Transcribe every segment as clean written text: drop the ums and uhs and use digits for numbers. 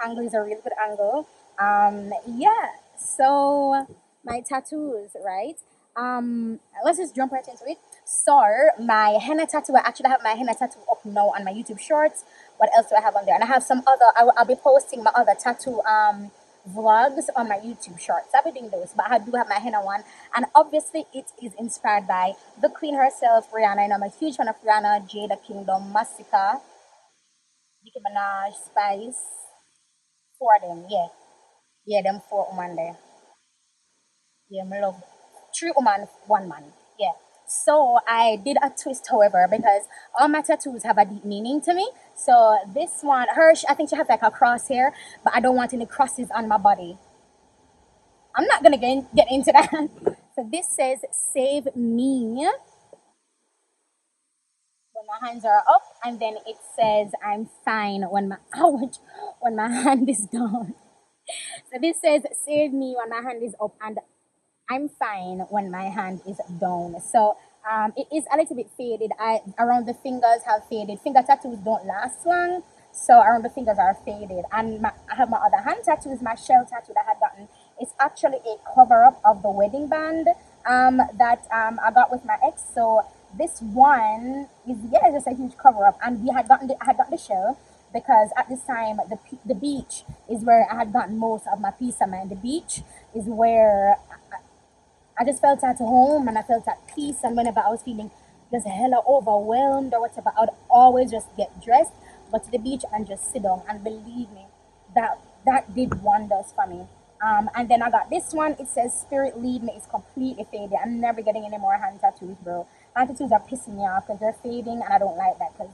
angle is a really good angle. Yeah. So my tattoos, right? Let's just jump right into it. So my henna tattoo, I actually have my henna tattoo up now on my YouTube shorts. What else do I have on there? And I have some other. I'll be posting my other tattoo vlogs on my YouTube shorts. I'll be doing those, but I do have my henna one, and obviously it is inspired by the queen herself, Rihanna. And I'm a huge fan of Rihanna, Jada Kingdom, Masika, Nicki Minaj, Spice, four of them. Yeah, yeah, them four woman there. Yeah, my love. Three woman, one man. Yeah. So I did a twist, however, because all my tattoos have a deep meaning to me. So this one, I think she has like a cross here, but I don't want any crosses on my body. I'm not gonna get into that. So this says "Save me" when my hands are up, and then it says "I'm fine" when my ouch when my hand is down. So this says "Save me" when my hand is up, and I'm fine when my hand is down. So it is a little bit faded. I around the fingers have faded. Finger tattoos don't last long, so around the fingers are faded. And I have my other hand tattoos, my shell tattoo that I had gotten. It's actually a cover up of the wedding band that I got with my ex. So this one is yeah, just a huge cover up, and I had gotten the shell because at this time the beach is where I had gotten most of my peace of mind. The beach is where I just felt at home and I felt at peace. And whenever I was feeling just hella overwhelmed or whatever, I would always just get dressed, go to the beach and just sit down. And believe me, that did wonders for me. And then I got this one. It says "Spirit lead me." It's completely faded. I'm never getting any more hand tattoos, bro. Hand tattoos are pissing me off because they're fading, and I don't like that because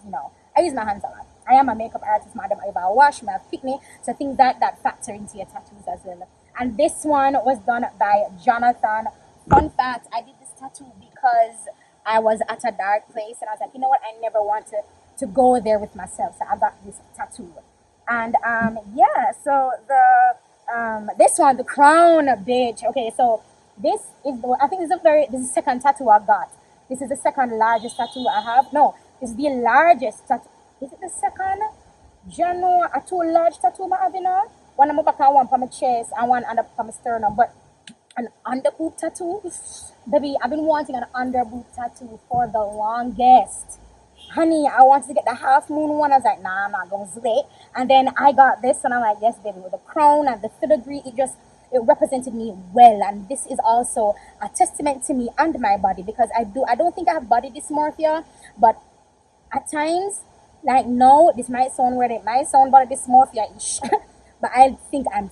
I use my hands a lot. I am a makeup artist, madam. If I wash, my picnic, so things that factor into your tattoos as well. And this one was done by Jonathan. Fun fact, I did this tattoo because I was at a dark place and I was like, you know what, I never want to go there with myself. So I got this tattoo. And yeah, so this one, the crown bitch. Okay, so I think this is the second tattoo I got. This is the second largest tattoo I have. No, this is the largest tattoo. Is it the second? Jano, a two large tattoo I have, one on my back and one on my chest and one on my sternum. But an under boob tattoo, baby, I've been wanting an under boob tattoo for the longest. Honey, I wanted to get the half moon one. I was like, nah, I'm not gonna sweat. And then I got this, and I'm like, yes, baby, with the crown and the filigree, it represented me well. And this is also a testament to me and my body because I don't think I have body dysmorphia, but at times, like no, this might sound weird, it might sound body dysmorphia ish, but I think I'm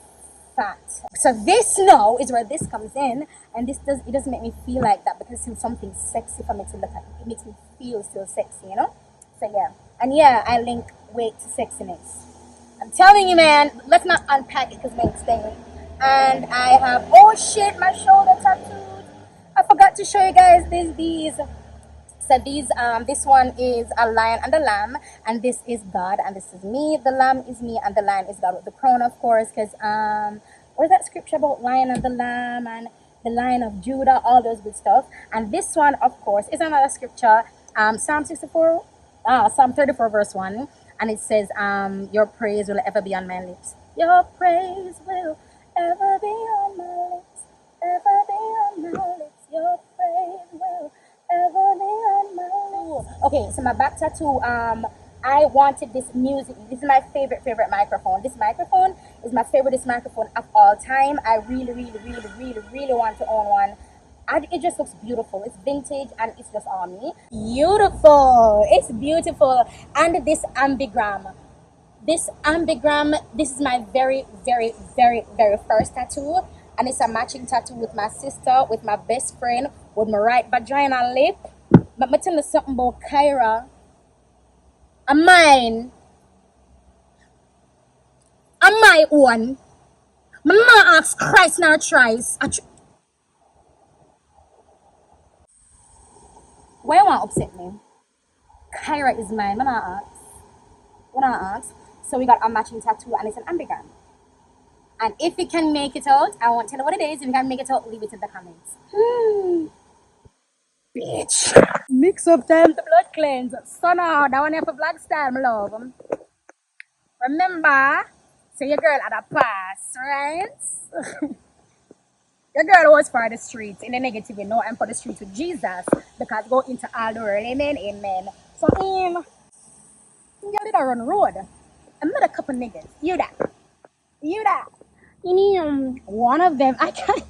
fat. So this now is where this comes in, and it doesn't make me feel like that because it's something sexy for me to look at. It makes me feel still sexy. So yeah, and yeah, I link weight to sexiness. I'm telling you, man. Let's not unpack it because it's staying. And I have shit, my shoulder tattooed. I forgot to show you guys these. So this one is a lion and a lamb, and this is God, and this is me. The lamb is me, and the lion is God with the crown, of course, because what is that scripture about lion and the lamb and the lion of Judah, all those good stuff. And this one, of course, is another scripture, Psalm 34, verse 1, and it says, "Your praise will ever be on my lips. Your praise will ever be on my lips, ever be on my lips. Your praise will." Okay, so my back tattoo, I wanted this music. This is my favorite microphone. This microphone is my favoriteest microphone of all time. I really, really, really, really, really want to own one. And it just looks beautiful. It's vintage and it's just on me. Beautiful. It's beautiful. And this ambigram. This is my very, very, very, very first tattoo. And it's a matching tattoo with my sister, with my best friend, with my right vagina lip. But me tell you something about Kyra. And mine. And my own. My mama asks Christ now tries. Why you want to upset me? Kyra is mine. My mama asks. When I ask. So we got a matching tattoo and it's an ambigram. And if you can make it out, I won't tell you what it is. If you can make it out, leave it in the comments. Bitch. Mix up time the blood cleanse. So now, that one here for black style, my love. Remember, So your girl had a pass, right? Your girl was for the streets in the negative, you know, and for the streets with Jesus. Because go into all the world, amen, amen. So you did a run road. I met a couple niggas. You that. You that. One of them, I can't.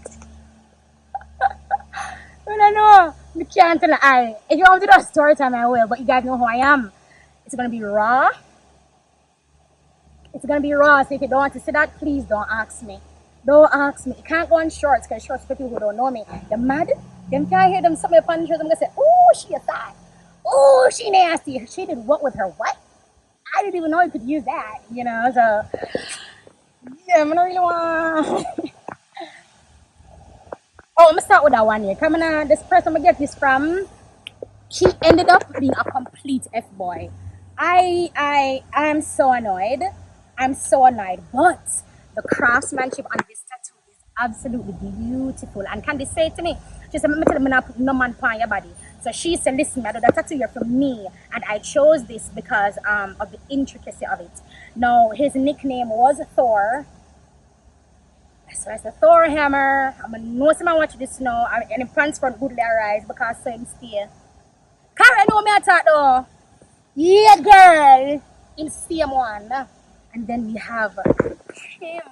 I don't know. You can't tell I. If you want to do a story time, I will. But you guys know who I am. It's gonna be raw. It's gonna be raw. So if you don't want to see that, please don't ask me. Don't ask me. You can't go on shorts because shorts for people who don't know me. They're mad. Them can't hear them something upon the shorts. I'm gonna say, oh, she a thot. Oh, she nasty. She did what with her what? I didn't even know you could use that. You know. So yeah, I don't really want. Oh, I'm gonna start with that one here. Coming on, this person I get this from, he ended up being a complete F boy. I'm so annoyed. I'm so annoyed. But the craftsmanship on this tattoo is absolutely beautiful. And Candy say to me, she said, "Me tell me not put no man on your body." So she said, "Listen, I do the tattoo here for me, and I chose this because of the intricacy of it." Now his nickname was Thor. So I said, Thor Hammer. I'm gonna know someone watch this now. And in pants front goodly arise because so him stay. Karen know me attack though. Yeah, girl. In same one. And then we have him. Dear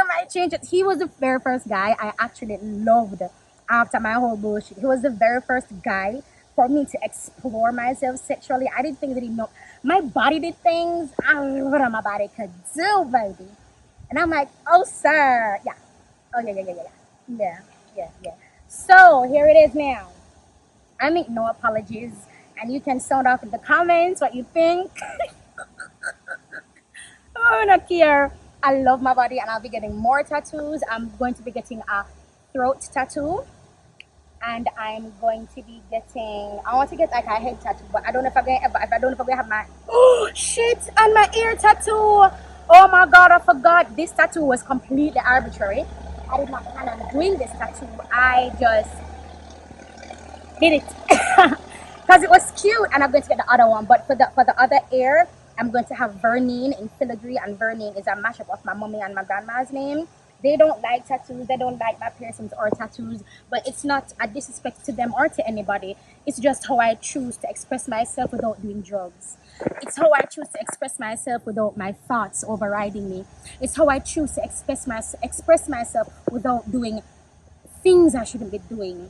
my change it. He was the very first guy I actually loved after my whole bullshit. He was the very first guy for me to explore myself sexually. I didn't think that he know my body did things I don't know what my body could do, baby. And I'm like, oh, sir. Yeah. Oh, yeah. So, here it is now. I make no apologies. And you can sound off in the comments what you think. Oh, not here. I love my body and I'll be getting more tattoos. I'm going to be getting a throat tattoo. And I'm going to be getting, I want to get like a head tattoo. But I don't know if I'm going to, I don't know if I'm going to have my, oh, shit, and my ear tattoo. Oh my god, I forgot. This tattoo was completely arbitrary. I did not plan on doing this tattoo. I just did it because it was cute, and I'm going to get the other one. But for the other ear, I'm going to have Vernine in filigree, and Vernine is a mashup of my mommy and my grandma's name. They don't like tattoos. They don't like my piercings or tattoos, but it's not a disrespect to them or to anybody. It's just how I choose to express myself without doing drugs. It's how I choose to express myself without my thoughts overriding me. It's how I choose to express myself without doing things I shouldn't be doing.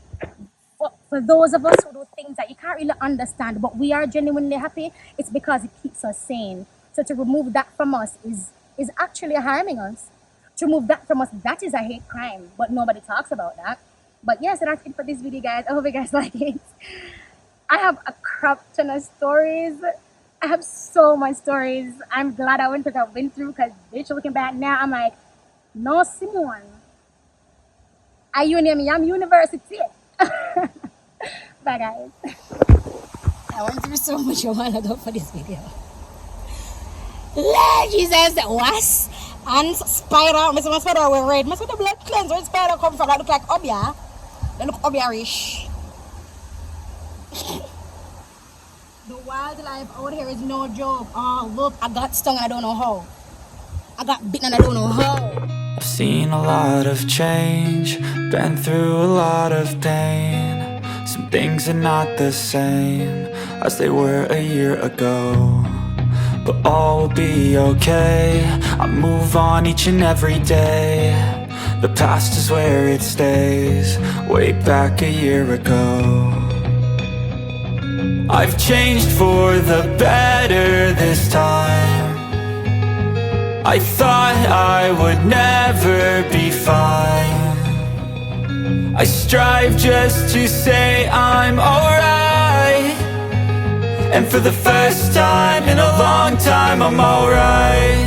For those of us who do things that you can't really understand, but we are genuinely happy, it's because it keeps us sane. So to remove that from us is actually harming us. To remove that from us, that is a hate crime, but nobody talks about that. But yeah, so that's it for this video, guys. I hope you guys like it. I have a crap ton of stories. I have so much stories. I'm glad I went through what I've been through, because bitch, looking back now, I'm like, no, Simone. I'm university. Bye, guys. I went through so much a while ago for this video. Lord Jesus, was and spider. My spider were red. My spider blood cleanse. Where spider come from? That look like obia. They look obia-ish. The wildlife out here is no joke. Oh, look, I got stung and I don't know how. I got bitten and I don't know how. I've seen a lot of change, been through a lot of pain. Some things are not the same as they were a year ago, but all will be okay. I move on each and every day. The past is where it stays, way back a year ago. I've changed for the better this time. I thought I would never be fine. I strive just to say I'm alright, and for the first time in a long time I'm alright.